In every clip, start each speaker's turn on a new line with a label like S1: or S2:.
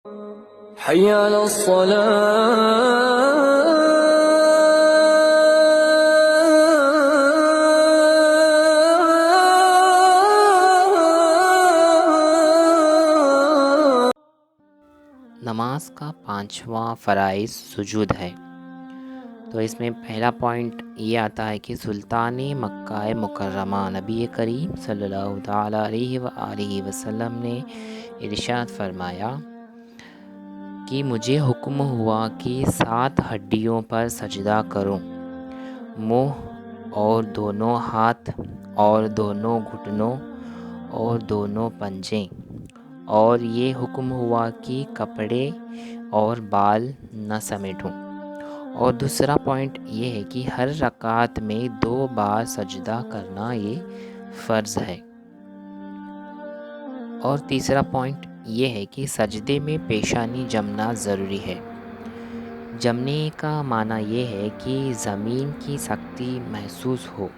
S1: حي على الصلاة.
S2: نماز کا پانچواں فرائض سجود ہے۔ تو اس میں پہلا پوائنٹ یہ آتا ہے کہ سلطان مکہ مکرمہ نبی کریم صلی اللہ تعالیٰ علیہ وآلہ وسلم نے ارشاد فرمایا کہ مجھے حکم ہوا کہ 7 ہڈیوں پر سجدہ کروں، منہ اور دونوں ہاتھ اور دونوں گھٹنوں اور دونوں پنجے، اور یہ حکم ہوا کہ کپڑے اور بال نہ سمیٹوں۔ اور دوسرا پوائنٹ یہ ہے کہ ہر رکعت میں 2 بار سجدہ کرنا یہ فرض ہے۔ اور تیسرا پوائنٹ یہ ہے کہ سجدے میں پیشانی جمنا ضروری ہے۔ جمنے کا معنی یہ ہے کہ زمین کی سختی محسوس ہو۔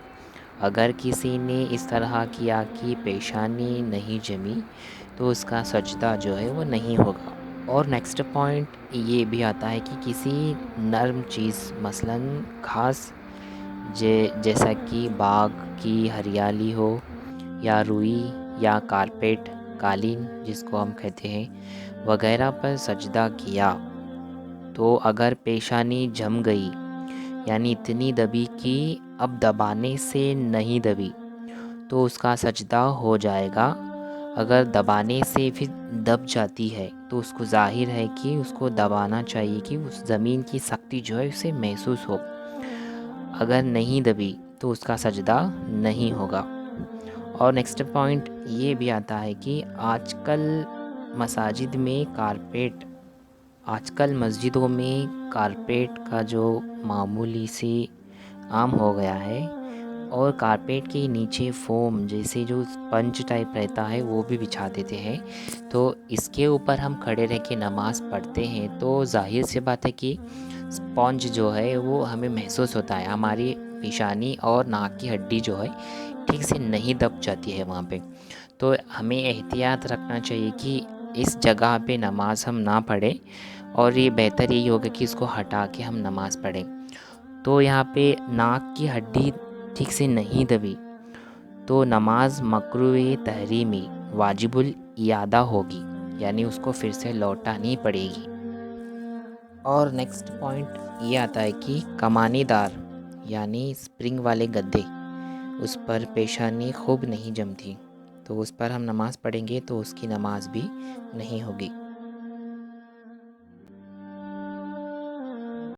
S2: اگر کسی نے اس طرح کیا کہ پیشانی نہیں جمی تو اس کا سجدہ جو ہے وہ نہیں ہوگا۔ اور نیکسٹ پوائنٹ یہ بھی آتا ہے کہ کسی نرم چیز مثلاً گھاس جیسا کہ باغ کی ہریالی ہو، یا روئی یا کارپیٹ قالین جس کو ہم کہتے ہیں وغیرہ پر سجدہ کیا تو اگر پیشانی جم گئی یعنی اتنی دبی کہ اب دبانے سے نہیں دبی تو اس کا سجدہ ہو جائے گا۔ اگر دبانے سے پھر دب جاتی ہے تو اس کو ظاہر ہے کہ اس کو دبانا چاہیے کہ اس زمین کی سختی جو ہے اسے محسوس ہو۔ اگر نہیں دبی تو اس کا سجدہ نہیں ہوگا۔ اور نیکسٹ پوائنٹ یہ بھی آتا ہے کہ آج کل مسجدوں میں کارپیٹ کا جو معمولی سے عام ہو گیا ہے، اور کارپیٹ کے نیچے فوم جیسے جو اسپنج ٹائپ رہتا ہے وہ بھی بچھا دیتے ہیں، تو اس کے اوپر ہم کھڑے رہ کے نماز پڑھتے ہیں تو ظاہر سی بات ہے کہ اسپنج جو ہے وہ ہمیں محسوس ہوتا ہے، ہماری پیشانی اور ناک کی ہڈی جو ہے ٹھیک سے نہیں دب جاتی ہے وہاں پہ۔ تو ہمیں احتیاط رکھنا چاہیے کہ اس جگہ پہ نماز ہم نہ پڑھیں، اور یہ بہتر یہی ہوگا کہ اس کو ہٹا کے ہم نماز پڑھیں۔ تو یہاں پہ ناک کی ہڈی ٹھیک سے نہیں دبی تو نماز مکروہ تحریمی واجب الاعادہ ہوگی، یعنی اس کو پھر سے لوٹانی پڑے گی۔ اور نیکسٹ پوائنٹ یہ آتا ہے کہ کمانی دار یعنی اسپرنگ والے گدے اس پر پیشانی خوب نہیں جمتی، تو اس پر ہم نماز پڑھیں گے تو اس کی نماز بھی نہیں ہوگی۔